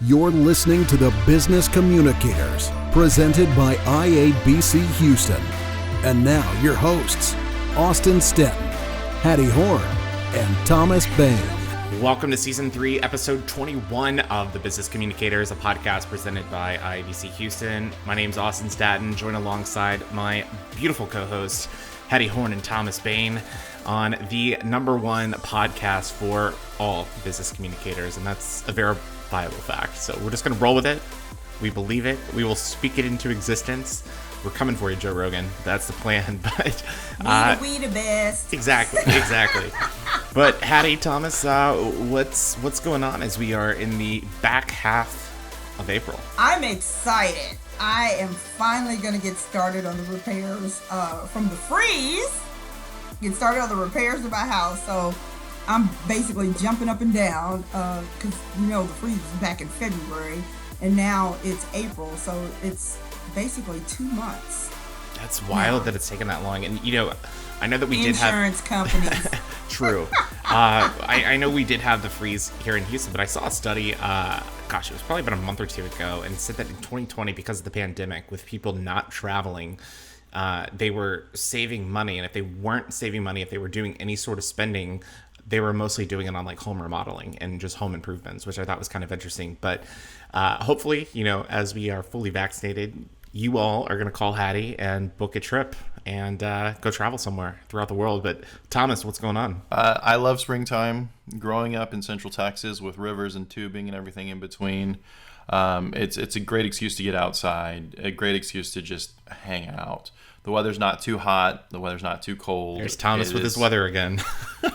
You're listening to the Business Communicators, presented by IABC Houston. And now your hosts, Austin Stetton, Hattie Horn, and Thomas Bain. Welcome to Season 3, Episode 21 of the Business Communicators, a podcast presented by IABC Houston. My name's Austin Stetton, joined alongside my beautiful co-hosts, Hattie Horn and Thomas Bain, on the number one podcast for all business communicators, and that's a verifiable fact. So we're just going to roll with it. We believe it. We will speak it into existence. We're coming for you, Joe Rogan. That's the plan. But we the best. Exactly. But Hattie, Thomas, what's going on as we are in the back half of April? I'm excited. I am finally going to get started on the repairs from the freeze. Get started on the repairs of my house. So I'm basically jumping up and down because, the freeze was back in February. And now it's April. So it's basically 2 months. That's wild that it's taken that long. And, I know that we did have... Insurance companies. True. I know we did have the freeze here in Houston, but I saw a study, it was probably about a month or two ago, and it said that in 2020, because of the pandemic, with people not traveling, they were saving money. And if they weren't saving money, if they were doing any sort of spending, they were mostly doing it on like home remodeling and just home improvements, which I thought was kind of interesting. But hopefully, as we are fully vaccinated, you all are going to call Hattie and book a trip and go travel somewhere throughout the world. But Thomas, what's going on? I love springtime. Growing up in Central Texas with rivers and tubing and everything in between, it's a great excuse to get outside, a great excuse to just hang out. The weather's not too hot. The weather's not too cold. There's Thomas with his weather again.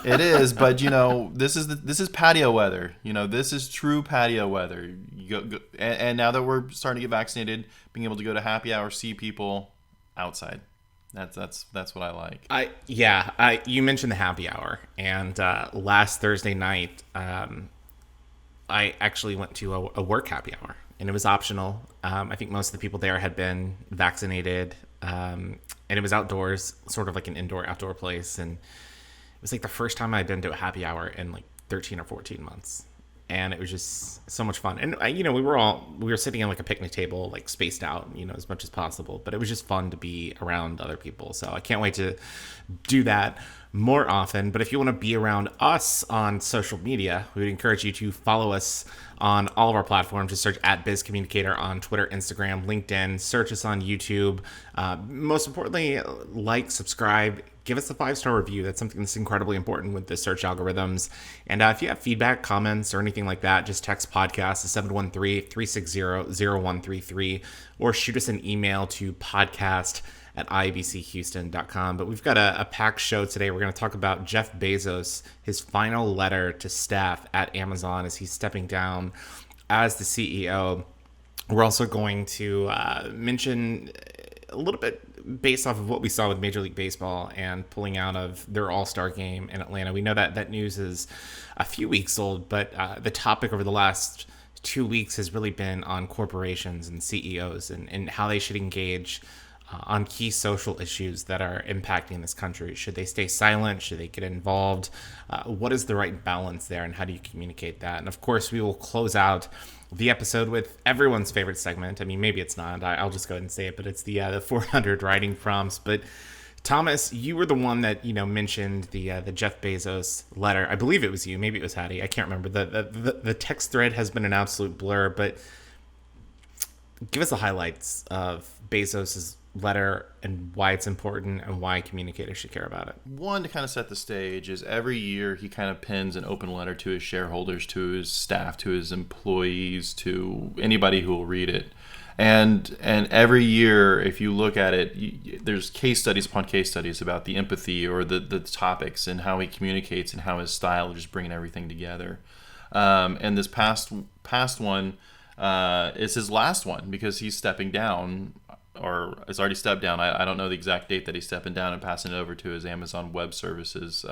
It is, but this is patio weather. This is true patio weather. You go, and now that we're starting to get vaccinated, being able to go to happy hour, see people outside. That's what I like. You mentioned the happy hour, and last Thursday night, I actually went to a work happy hour, and it was optional. I think most of the people there had been vaccinated. And it was outdoors, sort of like an indoor-outdoor place. And it was like the first time I'd been to a happy hour in like 13 or 14 months. And it was just so much fun. And, we were sitting on like a picnic table, like spaced out, as much as possible. But it was just fun to be around other people. So I can't wait to do that more often. But if you want to be around us on social media, we would encourage you to follow us on all of our platforms. Just search @BizCommunicator on Twitter, Instagram, LinkedIn. Search us on YouTube. Most importantly, like, subscribe, give us a 5-star review. That's something that's incredibly important with the search algorithms. And if you have feedback, comments, or anything like that, just text podcast to 713-360-0133 or shoot us an email to podcast@iabchouston.com. But we've got a packed show today. We're going to talk about Jeff Bezos, his final letter to staff at Amazon as he's stepping down as the CEO. We're also going to mention a little bit based off of what we saw with Major League Baseball and pulling out of their All-Star game in Atlanta. We know that news is a few weeks old, but the topic over the last 2 weeks has really been on corporations and CEOs and how they should engage on key social issues that are impacting this country. Should they stay silent? Should they get involved? What is the right balance there, and how do you communicate that? And of course, we will close out the episode with everyone's favorite segment. I mean, maybe it's not. I'll just go ahead and say it, but it's the 400 writing prompts. But Thomas, you were the one that mentioned the Jeff Bezos letter. I believe it was you. Maybe it was Hattie. I can't remember. The text thread has been an absolute blur. But give us the highlights of Bezos's letter and why it's important and why communicators should care about it. One, to kind of set the stage, is every year he kind of pens an open letter to his shareholders, to his staff, to his employees, to anybody who will read it. And every year, if you look at it, there's case studies upon case studies about the empathy or the topics and how he communicates and how his style of just bringing everything together. And this past one is his last one because he's stepping down, or has already stepped down. I don't know the exact date that he's stepping down and passing it over to his Amazon Web Services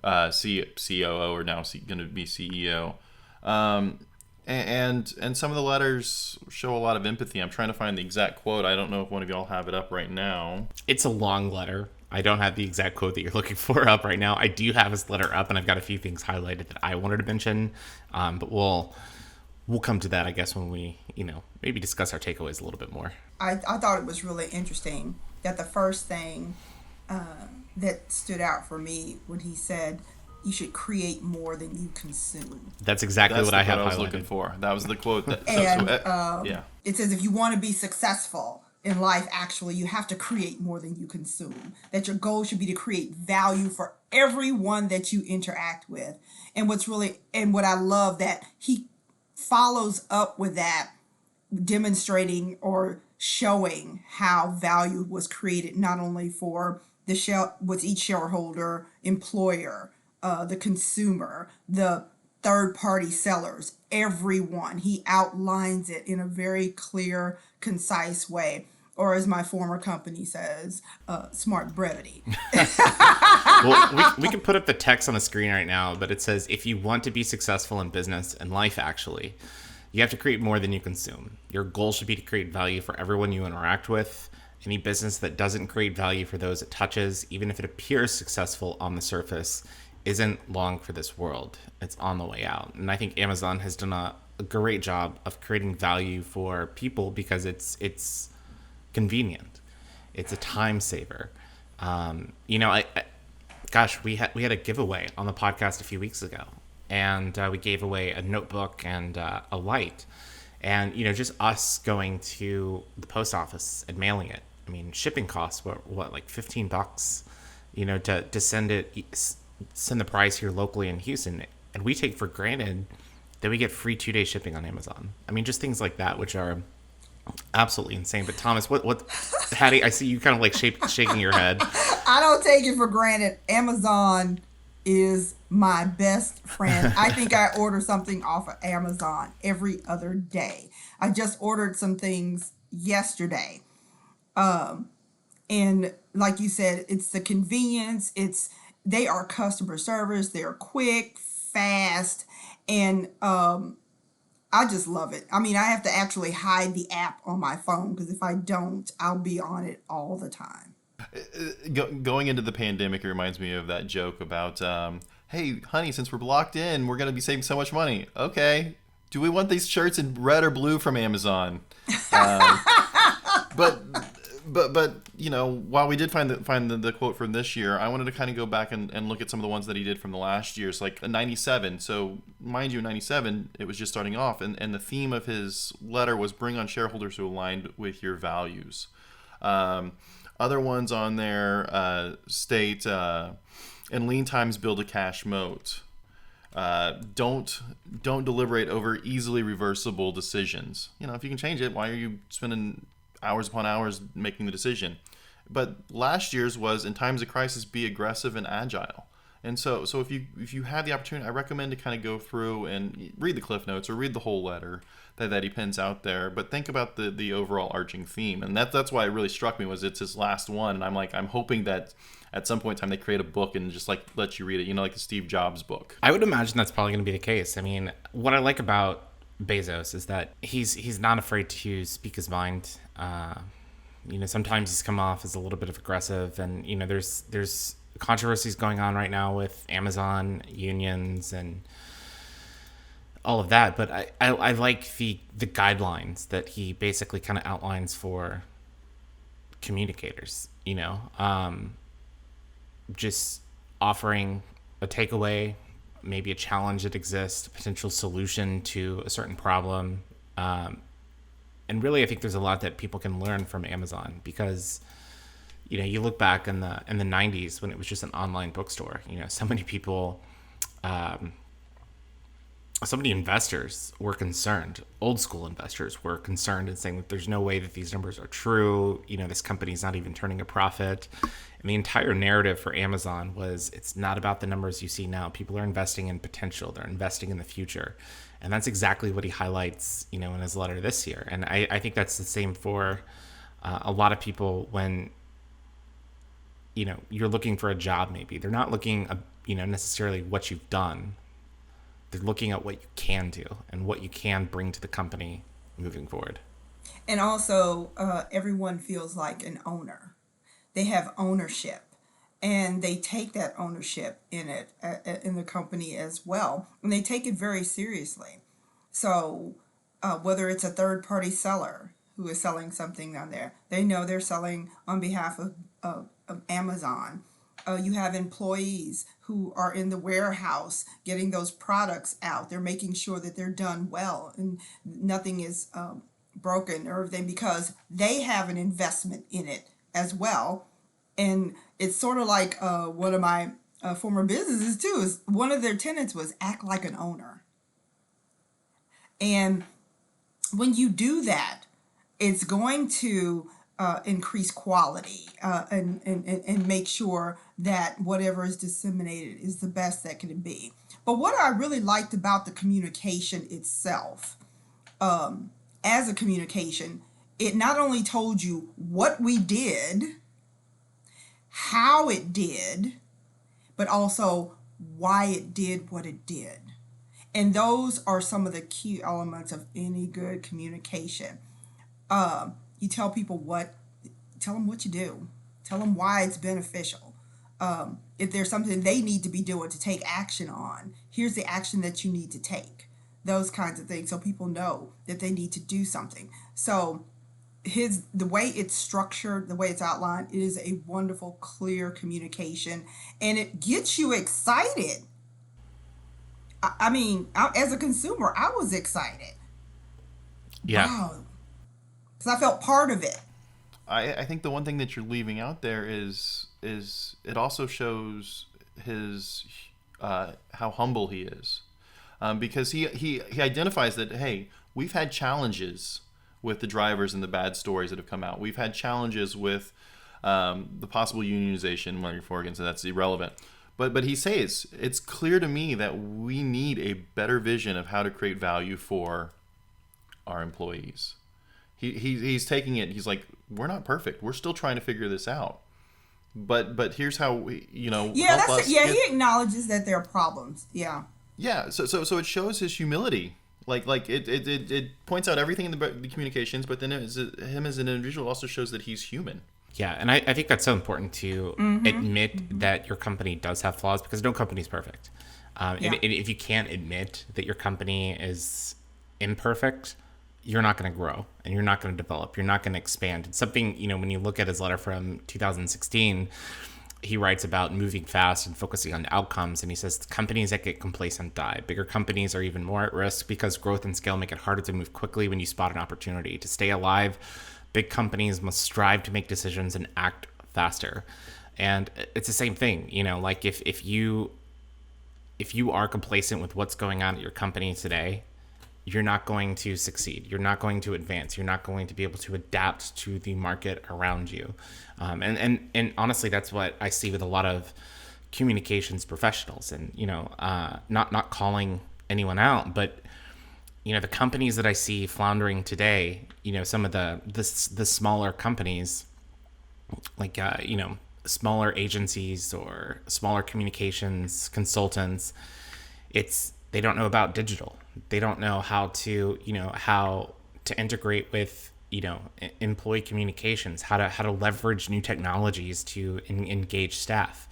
COO, or now going to be CEO. And some of the letters show a lot of empathy. I'm trying to find the exact quote. I don't know if one of y'all have it up right now. It's a long letter. I don't have the exact quote that you're looking for up right now. I do have his letter up, and I've got a few things highlighted that I wanted to mention, but we'll we'll come to that, I guess, when we, maybe discuss our takeaways a little bit more. I thought it was really interesting that the first thing that stood out for me when he said you should create more than you consume. That's exactly what I have I was highlighted. Looking for. That was the quote. It says if you want to be successful in life, actually, you have to create more than you consume. That your goal should be to create value for everyone that you interact with. And what I love that he follows up with that, demonstrating or showing how value was created not only for with each shareholder, employer, the consumer, the third party sellers, everyone. He outlines it in a very clear, concise way. Or as my former company says, smart brevity. Well, we can put up the text on the screen right now, but it says, if you want to be successful in business and life, actually, you have to create more than you consume. Your goal should be to create value for everyone you interact with. Any business that doesn't create value for those it touches, even if it appears successful on the surface, isn't long for this world. It's on the way out. And I think Amazon has done a great job of creating value for people because it's convenient. It's a time saver. We had a giveaway on the podcast a few weeks ago, and we gave away a notebook and a light, and just us going to the post office and mailing it. I mean, shipping costs were like $15, to send the price here locally in Houston, and we take for granted that we get free 2-day shipping on Amazon. I mean, just things like that, which are absolutely insane. But Thomas, what Hattie, I see you kind of like shaking your head. I don't take it for granted. Amazon is my best friend. I think I order something off of Amazon every other day. I just ordered some things yesterday. And like you said, it's the convenience. They are customer service. They're quick, fast, and I just love it. I mean, I have to actually hide the app on my phone because if I don't, I'll be on it all the time. Going into the pandemic, it reminds me of that joke about, hey, honey, since we're blocked in, we're going to be saving so much money. Okay. Do we want these shirts in red or blue from Amazon? But while we did find the quote from this year, I wanted to kind of go back and look at some of the ones that he did from the last years, like 97. So mind you, in 97, it was just starting off, and the theme of his letter was bring on shareholders who aligned with your values. Other ones on there state, in lean times, build a cash moat. Don't deliberate over easily reversible decisions. If you can change it, why are you spending hours upon hours making the decision? But last year's was, in times of crisis, be aggressive and agile. And so if you have the opportunity, I recommend to kind of go through and read the Cliff Notes or read the whole letter that he pens out there. But think about the overall arching theme, and that's why it really struck me was it's his last one. And I'm hoping that at some point in time they create a book and just like let you read it, like the Steve Jobs book. I would imagine that's probably going to be the case. I mean, what I like about Bezos is that he's not afraid to speak his mind. Sometimes he's come off as a little bit of aggressive, and there's controversies going on right now with Amazon unions and all of that. But I like the guidelines that he basically kind of outlines for communicators. Just offering a takeaway, maybe a challenge that exists, a potential solution to a certain problem. And really, I think there's a lot that people can learn from Amazon because, you look back in the 90s when it was just an online bookstore. So many people, so many investors were concerned. Old school investors were concerned and saying that there's no way that these numbers are true. This company's not even turning a profit. And the entire narrative for Amazon was it's not about the numbers you see now. People are investing in potential. They're investing in the future. And that's exactly what he highlights, in his letter this year. And I think that's the same for a lot of people when, you're looking for a job maybe. They're not looking, necessarily what you've done. They're looking at what you can do and what you can bring to the company moving forward. And also, everyone feels like an owner. They have ownership, and they take that ownership in the company as well, and they take it very seriously. So whether it's a third party seller who is selling something on there. They know they're selling on behalf of Amazon. You have employees who are in the warehouse getting those products out. They're making sure that they're done well and nothing is broken or everything, because they have an investment in it as well. And it's sort of like one of my former businesses too, is one of their tenets was act like an owner. And when you do that, it's going to increase quality and make sure that whatever is disseminated is the best that can be. But what I really liked about the communication itself, as a communication, it not only told you what we did, how it did, but also why it did what it did. And those are some of the key elements of any good communication. You tell people tell them what you do. Tell them why it's beneficial. If there's something they need to be doing to take action on, here's the action that you need to take. Those kinds of things, so people know that they need to do something. So the way it's structured, the way it's outlined, it is a wonderful, clear communication, and it gets you excited. I mean, as a consumer, I was excited. Yeah. Wow. Because I felt part of it. I think the one thing that you're leaving out there is it also shows his how humble he is, because he identifies that, hey, we've had challenges with the drivers and the bad stories that have come out. We've had challenges with the possible unionization. Well, you're for again, so that's irrelevant. But he says, it's clear to me that we need a better vision of how to create value for our employees. He's taking it. He's like, we're not perfect. We're still trying to figure this out. But here's how we, Yeah, help us. He acknowledges that there are problems. Yeah. Yeah. So it shows his humility. Like it points out everything in the communications, but then him as an individual also shows that he's human. Yeah, and I think that's so important to admit that your company does have flaws, because no company is perfect. And if you can't admit that your company is imperfect, you're not going to grow and you're not going to develop. You're not going to expand. It's something, when you look at his letter from 2016, he writes about moving fast and focusing on outcomes. And he says companies that get complacent die. Bigger companies are even more at risk because growth and scale make it harder to move quickly when you spot an opportunity. To stay alive, big companies must strive to make decisions and act faster. And it's the same thing, like if you are complacent with what's going on at your company today, you're not going to succeed. You're not going to advance. You're not going to be able to adapt to the market around you. And honestly, that's what I see with a lot of communications professionals. And, not calling anyone out, but, the companies that I see floundering today, some of the smaller companies, like, smaller agencies or smaller communications consultants, they don't know about digital. They don't know how to integrate with, employee communications, how to leverage new technologies to engage staff.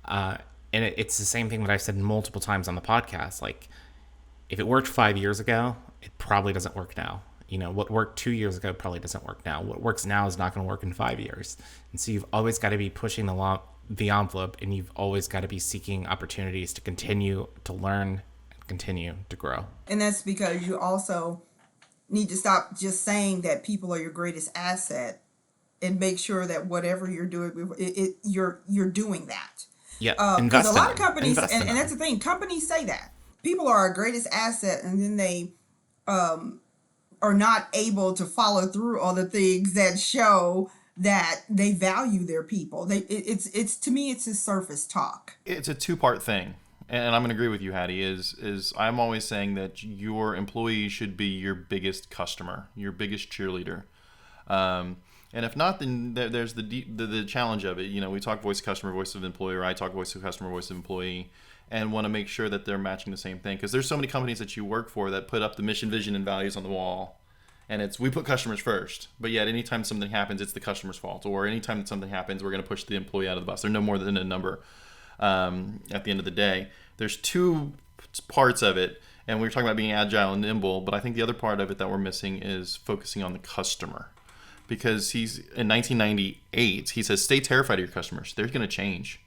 And it's the same thing that I've said multiple times on the podcast. Like, if it worked 5 years ago, it probably doesn't work now. What worked 2 years ago probably doesn't work now. What works now is not going to work in 5 years. And so you've always got to be pushing the envelope, and you've always got to be seeking opportunities to continue to learn, continue to grow. And that's because you also need to stop just saying that people are your greatest asset, and make sure that whatever you're doing, you're doing that. Yeah, because a lot of companies, and that's the thing, companies say that people are our greatest asset, and then they are not able to follow through on the things that show that they value their people. It's to me, it's a surface talk. It's a two-part thing. And I'm going to agree with you, Hattie, is I'm always saying that your employee should be your biggest customer, your biggest cheerleader. And if not, then there's the challenge of it. We talk voice of customer, voice of employer. I talk voice of customer, voice of employee, and want to make sure that they're matching the same thing. Because there's so many companies that you work for that put up the mission, vision, and values on the wall. And we put customers first. But yet anytime something happens, it's the customer's fault. Or anytime something happens, we're going to push the employee out of the bus. They're no more than a number. At the end of the day, there's two parts of it, And we were talking about being agile and nimble, but I think the other part of it that we're missing is focusing on the customer. Because he's in 1998, he says, stay terrified of your customers. They're going to change.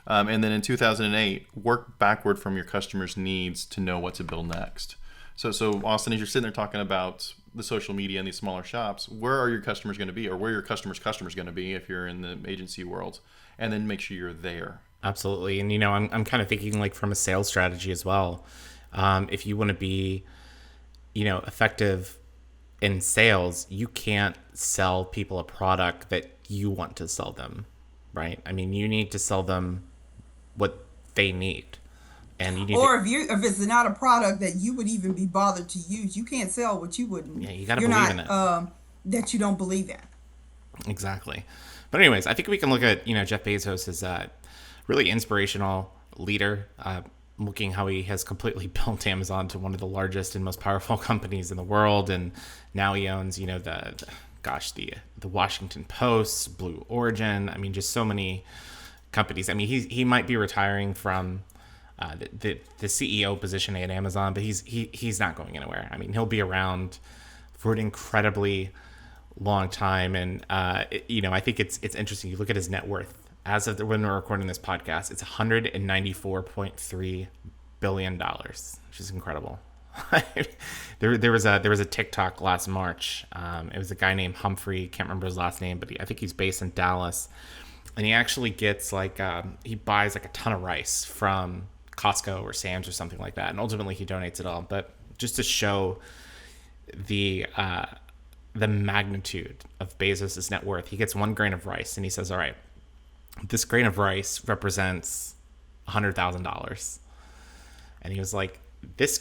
And then in 2008, work backward from your customers' needs to know what to build next. So Austin, as you're sitting there talking about the social media and these smaller shops, where are your customers going to be, or where are your customers' customers going to be if you're in the agency world? And then make sure you're there. Absolutely. And, I'm kind of thinking like from a sales strategy as well. If you want to be, effective in sales, you can't sell people a product that you want to sell them, right? I mean, you need to sell them what they need. And you need if it's not a product that you would even be bothered to use, you can't sell what you wouldn't. Yeah, you got to believe in it. That you don't believe in. Exactly. But anyways, I think we can look at, Jeff Bezos as a really inspirational leader, looking how he has completely built Amazon to one of the largest and most powerful companies in the world. And now he owns, the Washington Post, Blue Origin. I mean, just so many companies. I mean, he might be retiring from the CEO position at Amazon, but he's not going anywhere. I mean, he'll be around for an incredibly long time. And, I think it's interesting. You look at his net worth. As of when we're recording this podcast, it's $194.3 billion, which is incredible. there was a TikTok last March. It was a guy named Humphrey. Can't remember his last name, but I think he's based in Dallas. And he actually gets he buys like a ton of rice from Costco or Sam's or something like that. And ultimately he donates it all. But just to show the magnitude of Bezos' net worth, he gets 1 grain of rice and he says, all right, this grain of rice represents $100,000. And he was like, this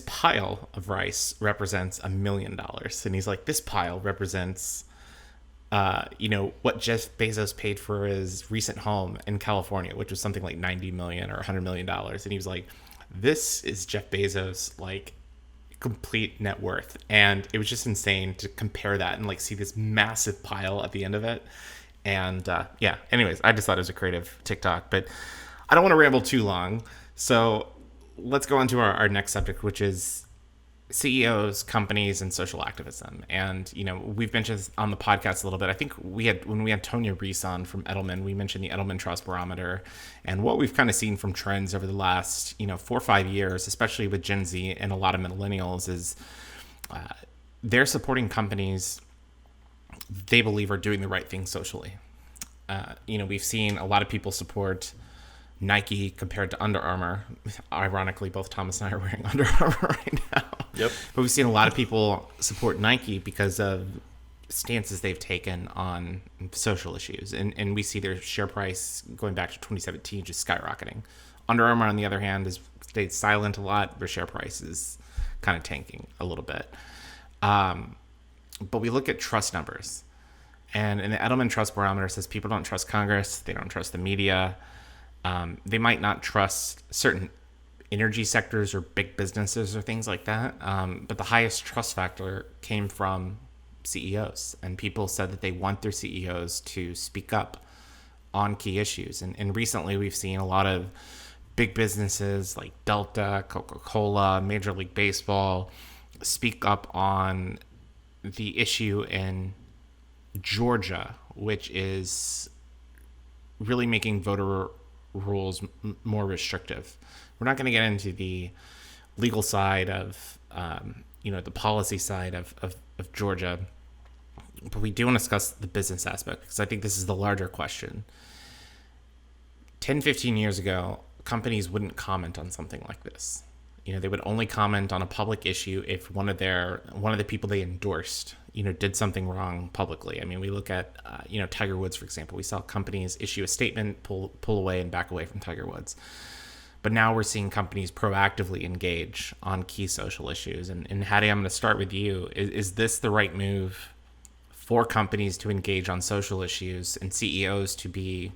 pile of rice represents $1 million. And he's like, this pile represents, what Jeff Bezos paid for his recent home in California, which was something like $90 million or $100 million. And he was like, this is Jeff Bezos, like, complete net worth. And it was just insane to compare that and like see this massive pile at the end of it. And anyways, I just thought it was a creative TikTok, but I don't want to ramble too long. So let's go on to our next subject, which is CEOs, companies, and social activism. And, we've mentioned this on the podcast a little bit. I think when we had Tonya Reese on from Edelman, we mentioned the Edelman Trust Barometer and what we've kind of seen from trends over the last, 4 or 5 years, especially with Gen Z and a lot of millennials, is they're supporting companies they believe are doing the right thing socially. We've seen a lot of people support Nike compared to Under Armour. Ironically, both Thomas and I are wearing Under Armour right now. Yep. But we've seen a lot of people support Nike because of stances they've taken on social issues. And we see their share price going back to 2017 just skyrocketing. Under Armour, on the other hand, has stayed silent a lot. Their share price is kind of tanking a little bit. But we look at trust numbers. And in the Edelman Trust Barometer says people don't trust Congress. They don't trust the media. They might not trust certain energy sectors or big businesses or things like that. But the highest trust factor came from CEOs. And people said that they want their CEOs to speak up on key issues. And recently we've seen a lot of big businesses like Delta, Coca-Cola, Major League Baseball speak up on the issue in Georgia, which is really making voter rules more restrictive. We're not going to get into the legal side of, the policy side of Georgia, but we do want to discuss the business aspect because I think this is the larger question. 10, 15 years ago, companies wouldn't comment on something like this. They would only comment on a public issue if one of the people they endorsed, did something wrong publicly. I mean, we look at, Tiger Woods, for example. We saw companies issue a statement, pull away and back away from Tiger Woods. But now we're seeing companies proactively engage on key social issues. And Hattie, I'm going to start with you. Is this the right move for companies to engage on social issues and CEOs to be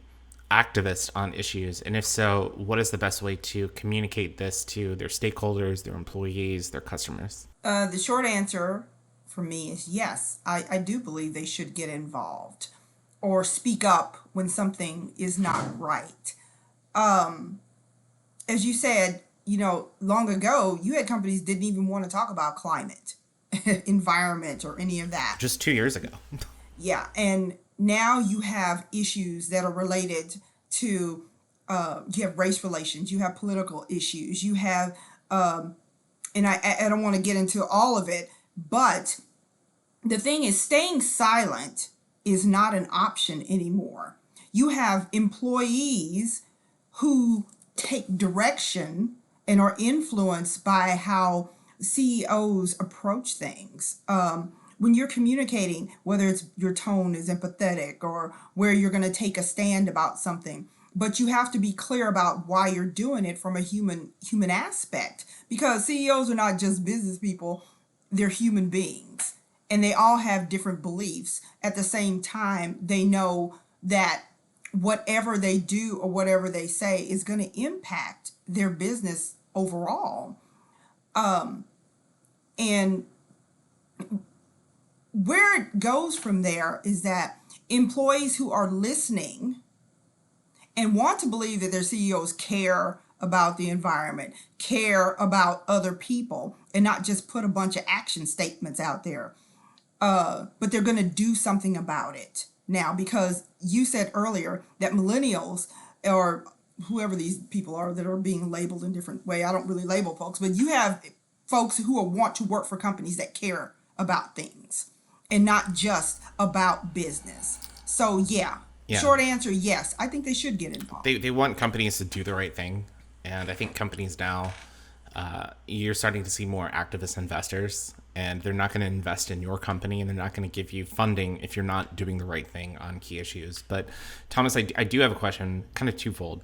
activists on issues? And if so, what is the best way to communicate this to their stakeholders, their employees, their customers? The short answer for me is yes. I do believe they should get involved or speak up when something is not right. As you said, long ago, you had companies didn't even want to talk about climate, environment, or any of that. Just 2 years ago. Yeah. And now you have issues that are related to, you have race relations, you have political issues, you have, and I don't want to get into all of it, but the thing is, staying silent is not an option anymore. You have employees who take direction and are influenced by how CEOs approach things. When you're communicating, whether it's your tone is empathetic or where you're going to take a stand about something, but you have to be clear about why you're doing it from a human aspect, because CEOs are not just business people, they're human beings, and they all have different beliefs. At the same time, they know that whatever they do or whatever they say is going to impact their business overall. And where it goes from there is that employees who are listening and want to believe that their CEOs care about the environment, care about other people, and not just put a bunch of action statements out there, but they're going to do something about it now, because you said earlier that millennials, or whoever these people are that are being labeled in different way, I don't really label folks, but you have folks who want to work for companies that care about things and not just about business. So yeah. Short answer, yes. I think they should get involved. They want companies to do the right thing. And I think companies now, you're starting to see more activist investors, and they're not going to invest in your company, and they're not going to give you funding if you're not doing the right thing on key issues. But Thomas, I do have a question, kind of twofold.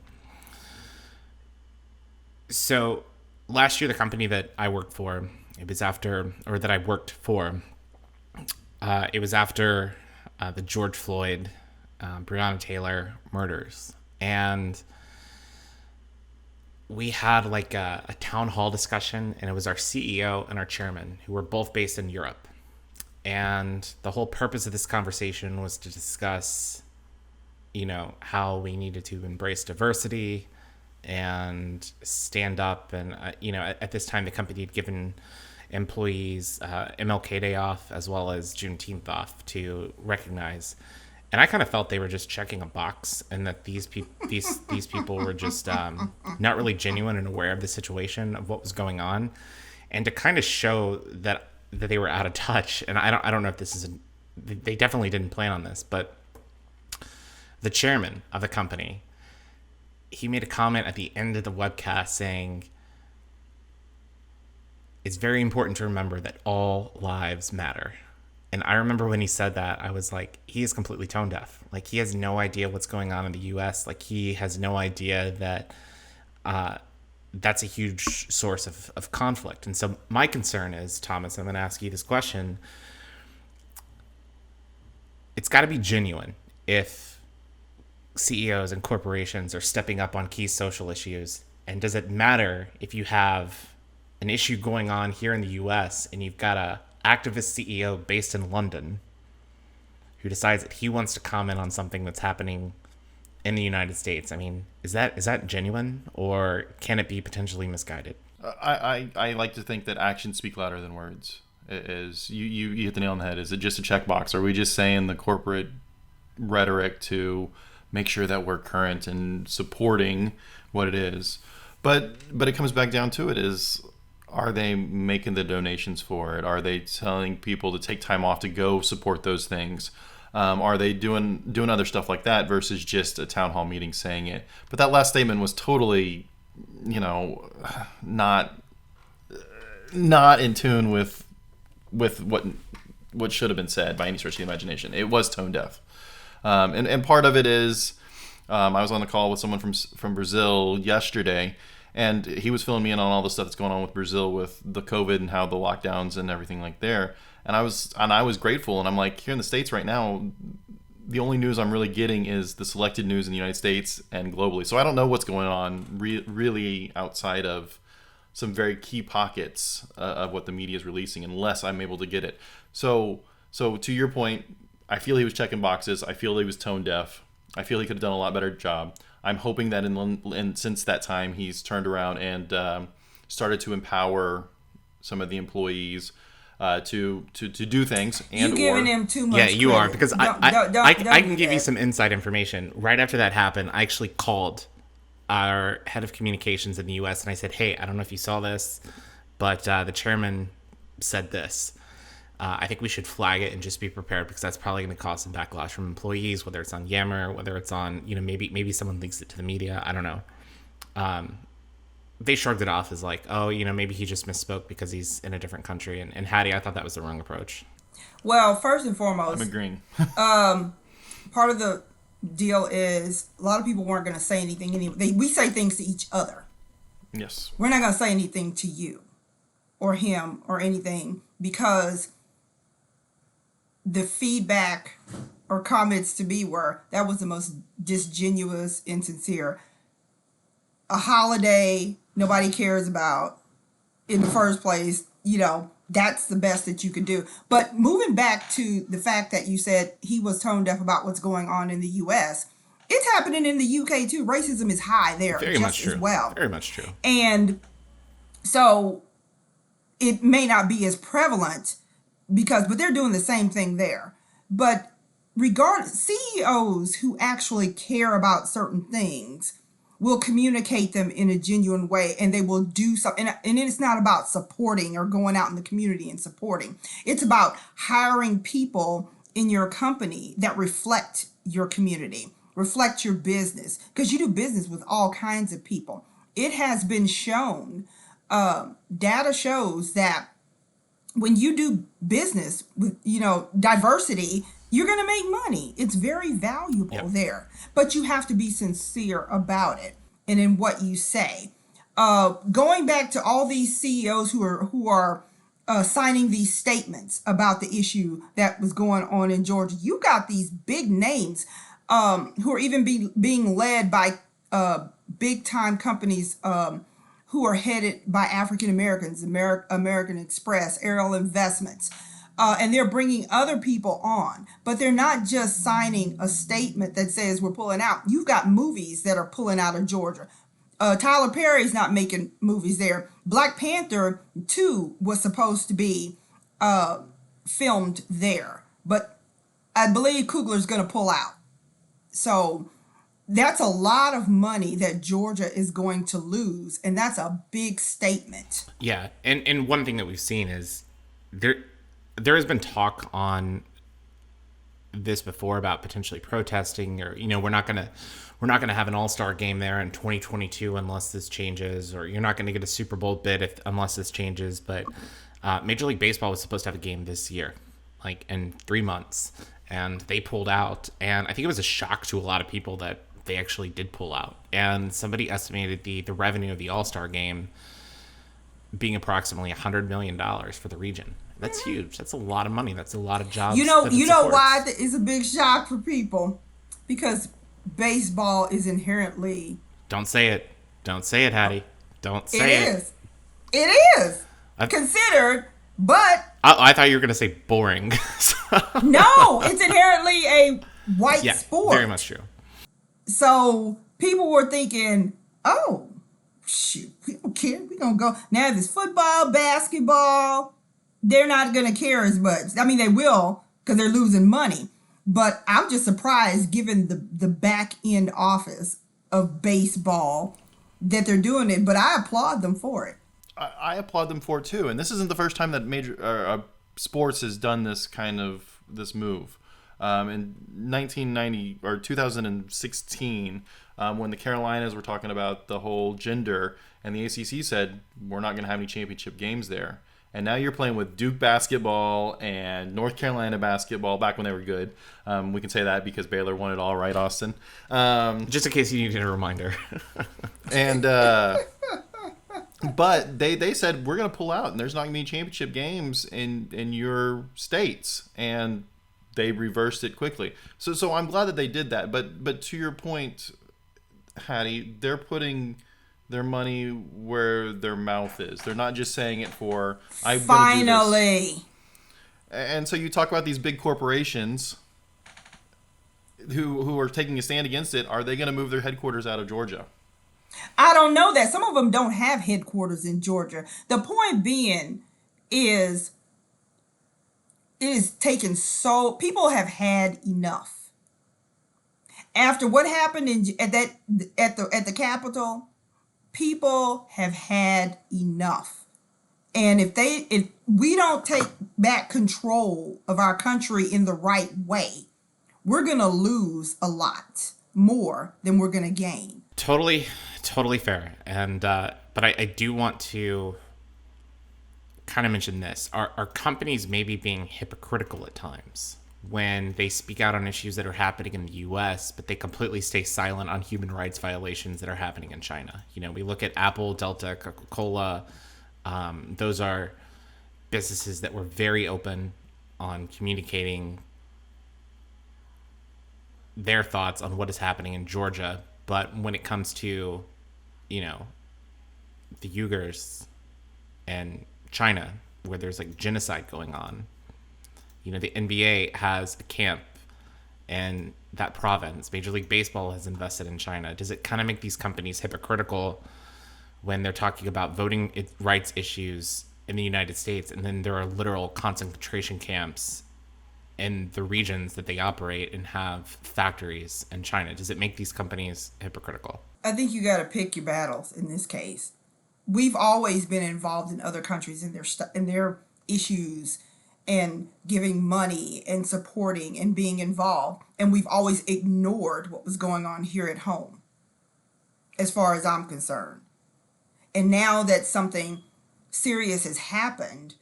So last year, the company that I worked for, it was after the George Floyd, Breonna Taylor murders. And we had like a town hall discussion, and it was our CEO and our chairman, who were both based in Europe. And the whole purpose of this conversation was to discuss, how we needed to embrace diversity and stand up. And, at this time, the company had given employees MLK Day off as well as Juneteenth off to recognize. And I kind of felt they were just checking a box, and that these people were just not really genuine and aware of the situation of what was going on, and to kind of show that they were out of touch. And I don't know if this is they definitely didn't plan on this, but the chairman of the company, he made a comment at the end of the webcast saying, "It's very important to remember that all lives matter." And I remember when he said that, I was like, he is completely tone deaf. Like, he has no idea what's going on in the U.S. Like, he has no idea that that's a huge source of conflict. And so my concern is, Thomas, I'm going to ask you this question. It's got to be genuine if CEOs and corporations are stepping up on key social issues. And does it matter if you have an issue going on here in the U.S. and you've got a activist CEO based in London who decides that he wants to comment on something that's happening in the United States? I mean, is that genuine, or can it be potentially misguided? I like to think that actions speak louder than words. You hit the nail on the head. Is it just a checkbox? Are we just saying the corporate rhetoric to make sure that we're current and supporting what it is? But it comes back down to it is, are they making the donations for it? Are they telling people to take time off to go support those things? Are they doing other stuff like that versus just a town hall meeting saying it? But that last statement was totally, not in tune with what should have been said by any stretch of the imagination. It was tone deaf, and part of it is, I was on a call with someone from Brazil yesterday. And he was filling me in on all the stuff that's going on with Brazil with the COVID and how the lockdowns and everything like there. And I was grateful. And I'm like, here in the States right now, the only news I'm really getting is the selected news in the United States and globally. So I don't know what's going on really outside of some very key pockets of what the media is releasing, unless I'm able to get it. So to your point, I feel he was checking boxes. I feel he was tone deaf. I feel he could have done a lot better job. I'm hoping that since that time he's turned around and started to empower some of the employees to do things. And you giving him too much. Yeah, you credit. are, because I can give you some inside information. Right after that happened, I actually called our head of communications in the U.S. and I said, "Hey, I don't know if you saw this, but the chairman said this. I think we should flag it and just be prepared, because that's probably going to cause some backlash from employees, whether it's on Yammer, whether it's on, maybe someone leaks it to the media. I don't know." They shrugged it off as like, oh, maybe he just misspoke because he's in a different country. And Hattie, I thought that was the wrong approach. Well, first and foremost, I'm agreeing. part of the deal is a lot of people weren't going to say anything anyway. We say things to each other. Yes. We're not going to say anything to you or him or anything, because the feedback or comments to me were, that was the most disingenuous, insincere. A holiday nobody cares about in the first place, that's the best that you could do. But moving back to the fact that you said he was tone deaf about what's going on in the U.S., it's happening in the U.K. too. Racism is high there Very just much true. as well. Very much true. And so it may not be as prevalent but they're doing the same thing there. But CEOs who actually care about certain things will communicate them in a genuine way, and they will do something. And it's not about supporting or going out in the community and supporting. It's about hiring people in your company that reflect your community, reflect your business, because you do business with all kinds of people. It has been shown, data shows that when you do business with, diversity, you're going to make money. It's very valuable there, but you have to be sincere about it and in what you say. Going back to all these CEOs who are signing these statements about the issue that was going on in Georgia, you got these big names who are even being led by big time companies who are headed by African Americans, American Express, Ariel Investments. And they're bringing other people on, but they're not just signing a statement that says we're pulling out. You've got movies that are pulling out of Georgia. Tyler Perry's not making movies there. Black Panther 2 was supposed to be filmed there, but I believe Coogler's going to pull out. So that's a lot of money that Georgia is going to lose, and that's a big statement. Yeah, and one thing that we've seen is there has been talk on this before about potentially protesting, or we're not gonna have an all-star game there in 2022 unless this changes, or you're not gonna get a Super Bowl bid unless this changes. But Major League Baseball was supposed to have a game this year, like in 3 months, and they pulled out. And I think it was a shock to a lot of people that they actually did pull out. And somebody estimated the revenue of the all-star game being approximately $100 million for the region. That's huge. That's a lot of money. That's a lot of jobs. You know why it's a big shock for people? Because baseball is inherently... Don't say it. Don't say it, Hattie. Don't say it. It is. Considered, but... I thought you were going to say boring. No, it's inherently a white sport. Very much true. So people were thinking, oh, shoot, we don't care. We're going to go. Now there's football, basketball... They're not going to care as much. I mean, they will, because they're losing money. But I'm just surprised, given the back end office of baseball, that they're doing it. But I applaud them for it. I applaud them for it too. And this isn't the first time that major sports has done this move. In 1990 or 2016, when the Carolinas were talking about the whole gender, and the ACC said we're not going to have any championship games there. And now you're playing with Duke basketball and North Carolina basketball back when they were good. We can say that because Baylor won it all, right, Austin? Just in case you needed a reminder. And but they said we're going to pull out, and there's not going to be championship games in your states, and they reversed it quickly. So I'm glad that they did that. But to your point, Hattie, they're putting their money where their mouth is. They're not just saying it for I'm finally. Gonna do this. And so you talk about these big corporations. who are taking a stand against it, are they going to move their headquarters out of Georgia? I don't know that. Some of them don't have headquarters in Georgia. The point being is it is taken so people have had enough. After what happened at the Capitol, people have had enough. And if we don't take back control of our country in the right way, we're going to lose a lot more than we're going to gain. Totally fair. And but I do want to kind of mention this. Are companies maybe being hypocritical at times when they speak out on issues that are happening in the U.S., but they completely stay silent on human rights violations that are happening in China? You know, we look at Apple, Delta, Coca-Cola. Those are businesses that were very open on communicating their thoughts on what is happening in Georgia. But when it comes to, you know, the Uyghurs and China, where there's like genocide going on, you know, the NBA has a camp in that province. Major League Baseball has invested in China. Does it kind of make these companies hypocritical when they're talking about voting rights issues in the United States, and then there are literal concentration camps in the regions that they operate and have factories in China? Does it make these companies hypocritical? I think you got to pick your battles in this case. We've always been involved in other countries in their issues and giving money and supporting and being involved. And we've always ignored what was going on here at home, as far as I'm concerned. And now that something serious has happened,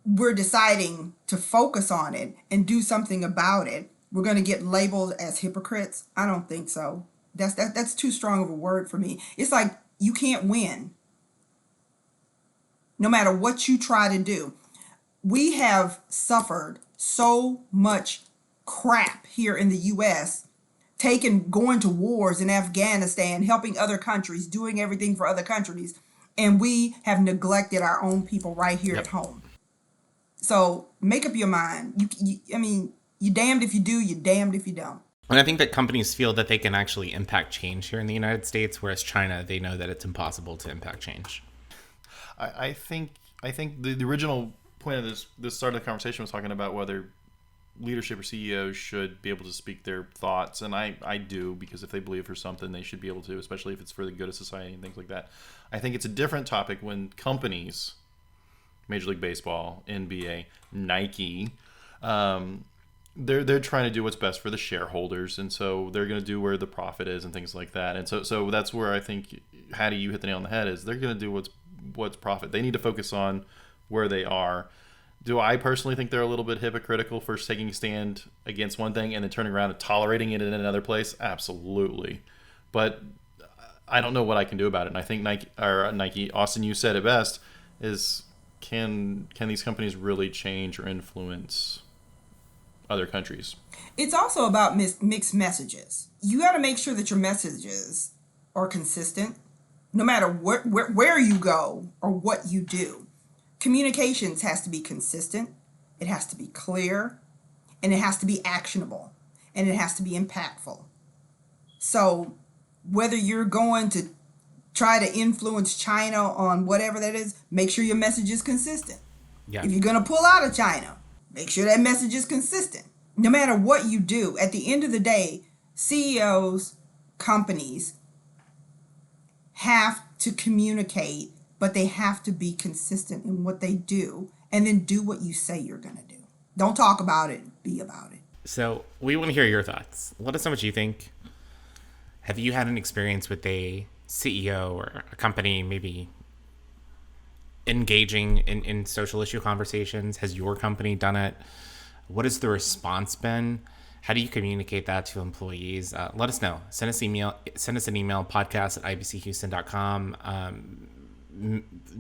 we're deciding to focus on it and do something about it. We're going to get labeled as hypocrites. I don't think so. That's too strong of a word for me. It's like you can't win, no matter what you try to do. We have suffered so much crap here in the U.S., going to wars in Afghanistan, helping other countries, doing everything for other countries, and we have neglected our own people right here at home. So make up your mind. You're damned if you do, you're damned if you don't. And I think that companies feel that they can actually impact change here in the United States, whereas China, they know that it's impossible to impact change. I think the original point of this start of the conversation was talking about whether leadership or CEOs should be able to speak their thoughts, and I do, because if they believe for something, they should be able to, especially if it's for the good of society and things like that. I think it's a different topic when companies, Major League Baseball, NBA, Nike, they're trying to do what's best for the shareholders, and so they're going to do where the profit is and things like that. And so that's where I think, Hattie, you hit the nail on the head, is they're going to do what's profit. They need to focus on where they are. Do I personally think they're a little bit hypocritical for taking a stand against one thing and then turning around and tolerating it in another place? Absolutely. But I don't know what I can do about it. And I think Nike, Austin, you said it best, is can these companies really change or influence other countries? It's also about mixed messages. You got to make sure that your messages are consistent, no matter where you go or what you do. Communications has to be consistent, it has to be clear, and it has to be actionable, and it has to be impactful. So whether you're going to try to influence China on whatever that is, make sure your message is consistent. Yeah. If you're going to pull out of China, make sure that message is consistent. No matter what you do, at the end of the day, CEOs, companies have to communicate, but they have to be consistent in what they do, and then do what you say you're going to do. Don't talk about it, be about it. So we want to hear your thoughts. Let us know what you think. Have you had an experience with a CEO or a company maybe engaging in social issue conversations? Has your company done it? What has the response been? How do you communicate that to employees? Let us know. Send us an email, podcast@ibchouston.com.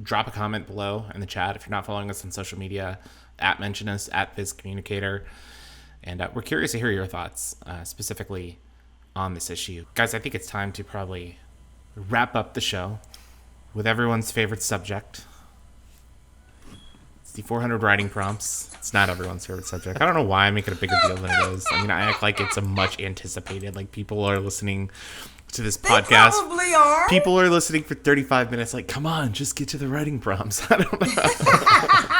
Drop a comment below in the chat if you're not following us on social media. Mention us @BizCommunicator. And we're curious to hear your thoughts specifically on this issue. Guys, I think it's time to probably wrap up the show with everyone's favorite subject. the 400 writing prompts. It's not everyone's favorite subject. I don't know why I make it a bigger deal than it is. I mean, I act like it's a much anticipated. Like, people are listening to this podcast. Probably are. People are listening for 35 minutes. Like, come on, just get to the writing prompts. I don't know.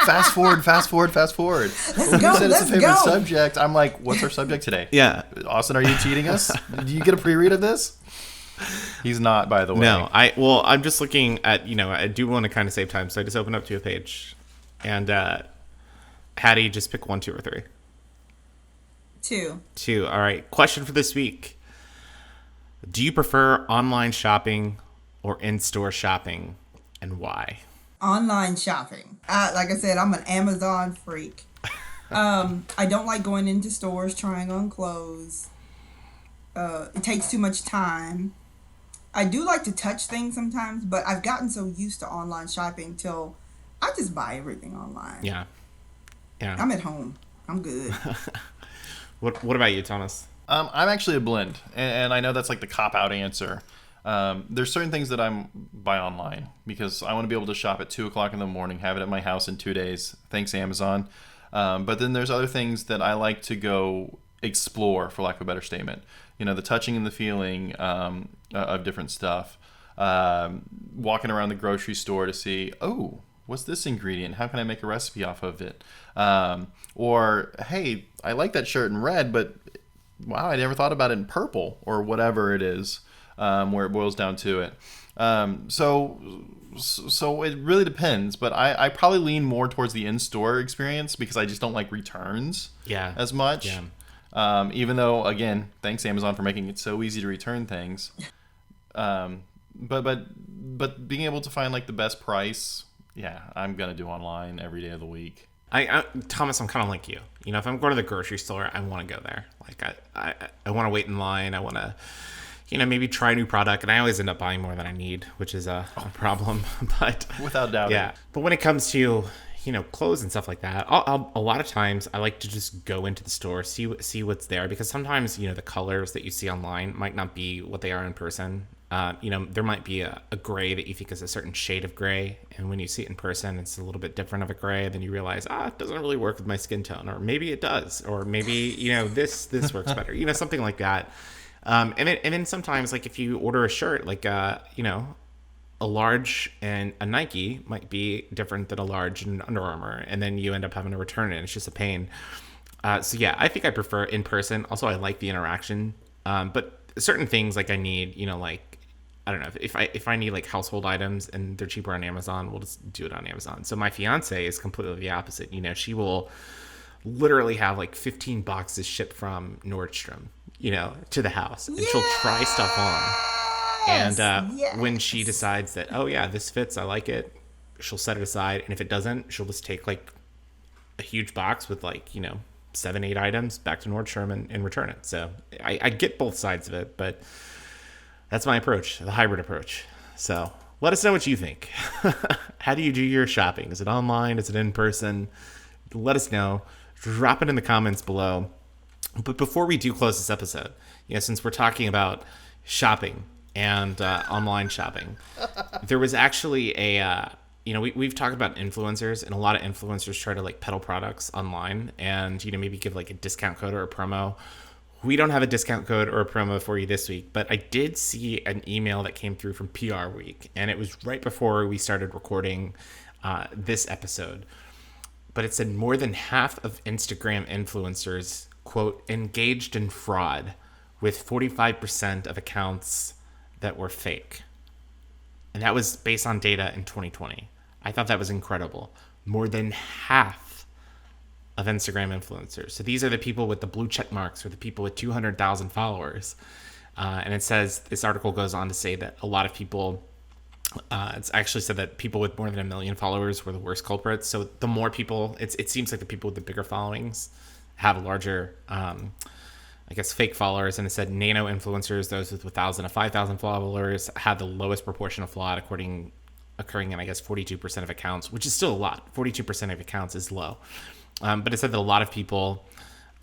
Fast forward. Let's When go. you said it's a favorite Let's go. subject, I'm like, what's our subject today? Yeah. Austin, are you cheating us? Do you get a pre-read of this? He's not, by the way. No, I'm just looking at, I do want to kind of save time, so I just opened up to a page. And Hattie, just pick 1, 2, or 3. 2. 2. All right. Question for this week. Do you prefer online shopping or in-store shopping, and why? Online shopping. Like I said, I'm an Amazon freak. I don't like going into stores trying on clothes. It takes too much time. I do like to touch things sometimes, but I've gotten so used to online shopping till I just buy everything online. Yeah. I'm at home. I'm good. What about you, Thomas? I'm actually a blend, and I know that's like the cop-out answer. There's certain things that I'm buy online because I want to be able to shop at 2 o'clock in the morning, have it at my house in 2 days. Thanks, Amazon. But then there's other things that I like to go explore, for lack of a better statement. The touching and the feeling of different stuff. Walking around the grocery store to see, oh, what's this ingredient? How can I make a recipe off of it? Or, hey, I like that shirt in red, but wow, I never thought about it in purple, or whatever it is, where it boils down to it. So it really depends, but I probably lean more towards the in-store experience because I just don't like returns as much. Yeah. Even though, again, thanks Amazon for making it so easy to return things. But being able to find like the best price, I'm gonna do online every day of the week. Thomas, I'm kind of like you. If I'm going to the grocery store, I want to go there. Like, I want to wait in line. I want to, maybe try a new product. And I always end up buying more than I need, which is a problem. But without doubt. Yeah. But when it comes to, clothes and stuff like that, a lot of times I like to just go into the store, see what's there. Because sometimes, the colors that you see online might not be what they are in person. There might be a gray that you think is a certain shade of gray, and when you see it in person, it's a little bit different of a gray. Then you realize, it doesn't really work with my skin tone, or maybe it does, or maybe this works better, something like that. And then sometimes, like, if you order a shirt, like a large and a Nike might be different than a large and Under Armour, and then you end up having to return it. And it's just a pain. So yeah, I think I prefer in person. Also, I like the interaction, but certain things like I need, like, I don't know, if I need like household items and they're cheaper on Amazon, we'll just do it on Amazon. So my fiance is completely the opposite. She will literally have like 15 boxes shipped from Nordstrom, to the house, and she'll try stuff on. And when she decides that, oh yeah, this fits, I like it, she'll set it aside. And if it doesn't, she'll just take like a huge box with like, 7-8 items back to Nordstrom and return it. So I get both sides of it, but that's my approach, the hybrid approach. So let us know what you think. How do you do your shopping? Is it online? Is it in person? Let us know. Drop it in the comments below. But before we do close this episode, since we're talking about shopping and online shopping, there was actually we've talked about influencers, and a lot of influencers try to like peddle products online and, maybe give like a discount code or a promo. We don't have a discount code or a promo for you this week, but I did see an email that came through from PR Week, and it was right before we started recording this episode. But it said more than half of Instagram influencers, quote, engaged in fraud, with 45% of accounts that were fake. And that was based on data in 2020. I thought that was incredible. More than half of Instagram influencers. So these are the people with the blue check marks, or the people with 200,000 followers. And it says, this article goes on to say that a lot of people, it's actually said that people with more than 1 million followers were the worst culprits. So the more people, it seems like the people with the bigger followings have larger, fake followers. And it said nano influencers, those with 1,000 to 5,000 followers, had the lowest proportion of fraud, occurring in, 42% of accounts, which is still a lot. 42% of accounts is low. But it said that a lot of people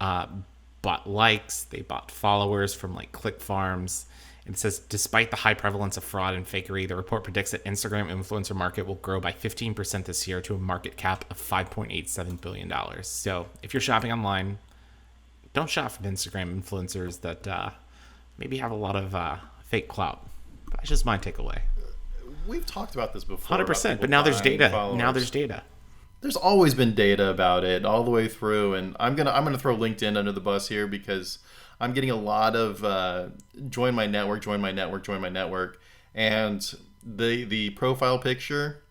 bought likes, they bought followers from like click farms, It says, despite the high prevalence of fraud and fakery, the report predicts that Instagram influencer market will grow by 15% this year to a market cap of $5.87 billion. So if you're shopping online, don't shop from Instagram influencers that maybe have a lot of fake clout. That's just my takeaway. We've talked about this before. 100%, but now there's data. Followers. Now there's data. There's always been data about it all the way through, and I'm gonna throw LinkedIn under the bus here because I'm getting a lot of join my network, and the profile picture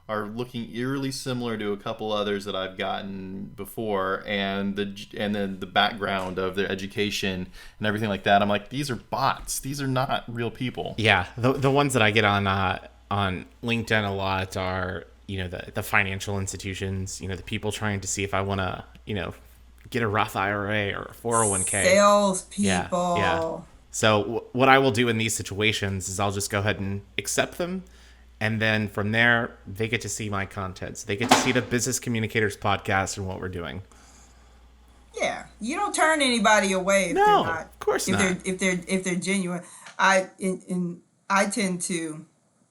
are looking eerily similar to a couple others that I've gotten before, and then the background of their education and everything like that. I'm like, these are bots. These are not real people. Yeah, the ones that I get on LinkedIn a lot are, you know, the financial institutions, you know, the people trying to see if I want to, you know, get a Roth IRA or a 401k. Salespeople. Yeah. So what I will do in these situations is I'll just go ahead and accept them. And then from there, they get to see my content. So they get to see the Business Communicators podcast and what we're doing. Yeah, you don't turn anybody away. If No, they're not, of course if not. If they're genuine, I tend to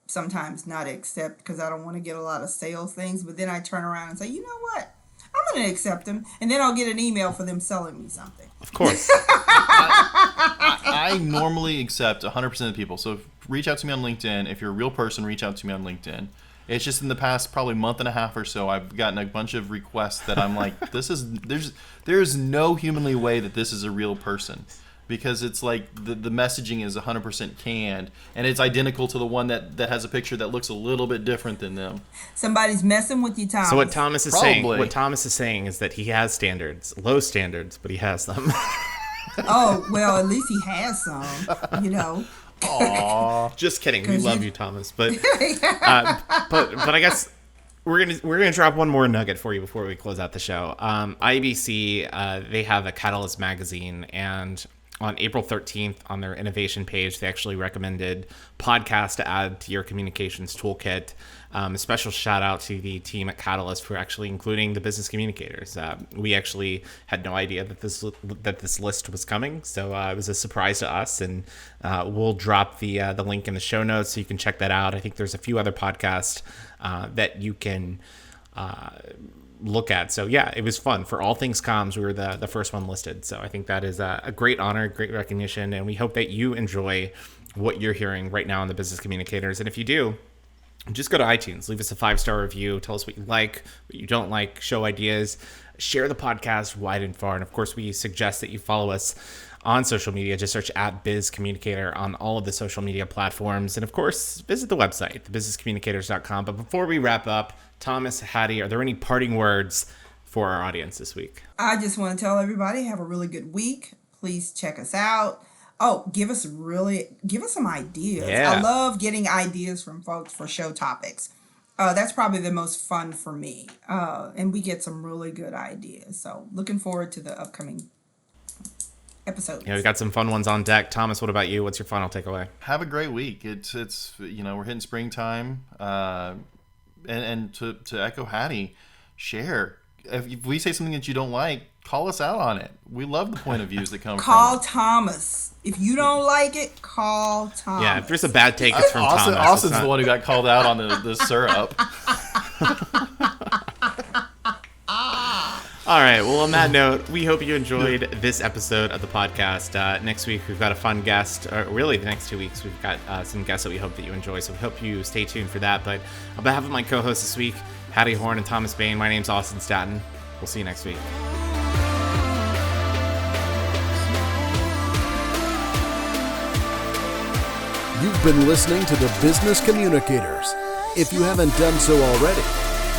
sometimes not accept because I don't want to get a lot of sales things. But then I turn around and say, you know what? I'm going to accept them, and then I'll get an email for them selling me something. Of course. I normally accept 100% of people. So reach out to me on LinkedIn. If you're a real person, reach out to me on LinkedIn. It's just in the past probably month and a half or so, I've gotten a bunch of requests that I'm like, there's no humanly way that this is a real person. Because it's like the messaging is 100% canned, and it's identical to the one that has a picture that looks a little bit different than them. Somebody's messing with you, Thomas. So what Thomas is saying is that he has standards, low standards, but he has them. Oh, well, at least he has some, you know. Aww. Just kidding. We love you, Thomas. But I guess we're gonna drop one more nugget for you before we close out the show. IBC, they have a Catalyst magazine, and on April 13th, on their innovation page, they actually recommended podcasts to add to your communications toolkit. A special shout out to the team at Catalyst for actually including the Business Communicators. We actually had no idea that this list was coming, so it was a surprise to us. And we'll drop the link in the show notes so you can check that out. I think there's a few other podcasts that you can look at. So yeah, it was fun. For all things comms, we were the first one listed. So I think that is a great honor, great recognition, and we hope that you enjoy what you're hearing right now on the Business Communicators. And if you do, just go to iTunes, leave us a 5-star review, tell us what you like, what you don't like, show ideas, share the podcast wide and far. And of course, we suggest that you follow us on social media. Just search @BizCommunicator on all of the social media platforms. And of course, visit the website, thebusinesscommunicators.com. But before we wrap up, Thomas, Hattie, are there any parting words for our audience this week? I just want to tell everybody, have a really good week. Please check us out. Oh, give us some ideas. Yeah. I love getting ideas from folks for show topics. That's probably the most fun for me. And we get some really good ideas. So looking forward to the upcoming episodes. Yeah, we got some fun ones on deck. Thomas, what about you? What's your final takeaway? Have a great week. It's we're hitting springtime. And to echo Hattie, share. If we say something that you don't like, call us out on it. We love the point of views that come call from Thomas. If you don't like it, call Thomas. Yeah, if there's a bad take, it's from Thomas. Austin's the one who got called out on the syrup. All right. Well, on that note, we hope you enjoyed this episode of the podcast. Next week, we've got a fun guest. Or really, the next 2 weeks, we've got some guests that we hope that you enjoy. So we hope you stay tuned for that. But on behalf of my co-hosts this week, Hattie Horn and Thomas Bain, my name's Austin Staton. We'll see you next week. You've been listening to the Business Communicators. If you haven't done so already,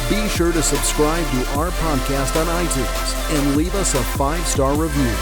be sure to subscribe to our podcast on iTunes and leave us a 5-star review.